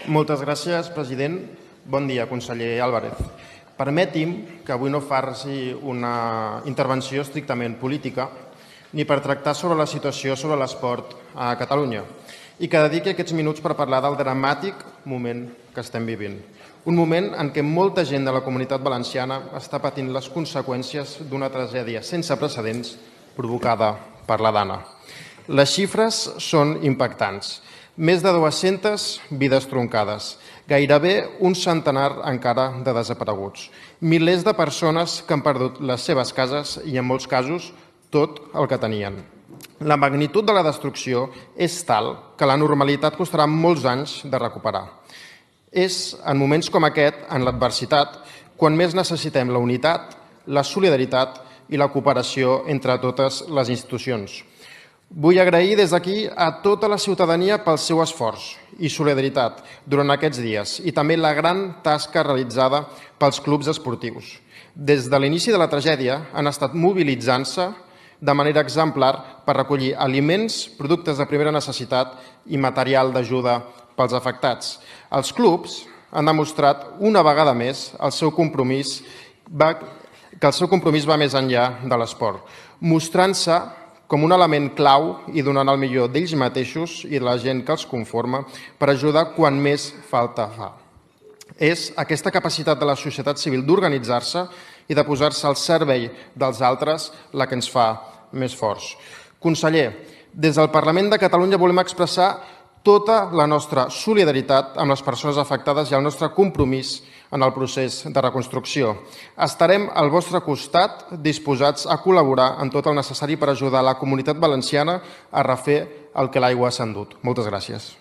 Moltes gràcies, president. Bon dia, conseller Álvarez. Permeti'm que avui no faci una intervenció estrictament política ni per tractar sobre la situació sobre l'esport a Catalunya i que dediqui aquests minuts per parlar del dramàtic moment que estem vivint. Un moment en què molta gent de la Comunitat Valenciana està patint les conseqüències d'una tragèdia sense precedents provocada per la Dana. Les xifres són impactants. Més de 200 vides troncades, gairebé un centenar encara de desapareguts, milers de persones que han perdut les seves cases i, en molts casos, tot el que tenien. La magnitud de la destrucció és tal que la normalitat costarà molts anys de recuperar. És en moments com aquest, en l'adversitat, quan més necessitem la unitat, la solidaritat i la cooperació entre totes les institucions. Vull agrair des d'aquí a tota la ciutadania pel seu esforç i solidaritat durant aquests dies i també la gran tasca realitzada pels clubs esportius. Des de l'inici de la tragèdia han estat mobilitzant-se de manera exemplar per recollir aliments, productes de primera necessitat i material d'ajuda pels afectats. Els clubs han demostrat una vegada més que el seu compromís va més enllà de l'esport, mostrant-se com un element clau i donant el millor d'ells mateixos i de la gent que els conforma per ajudar quan més falta fa. És aquesta capacitat de la societat civil d'organitzar-se i de posar-se al servei dels altres la que ens fa més forts. Conseller, des del Parlament de Catalunya volem expressar tota la nostra solidaritat amb les persones afectades i el nostre compromís en el procés de reconstrucció. Estarem al vostre costat, disposats a col·laborar en tot el necessari per ajudar la Comunitat Valenciana a refer el que l'aigua s'ha endut. Moltes gràcies.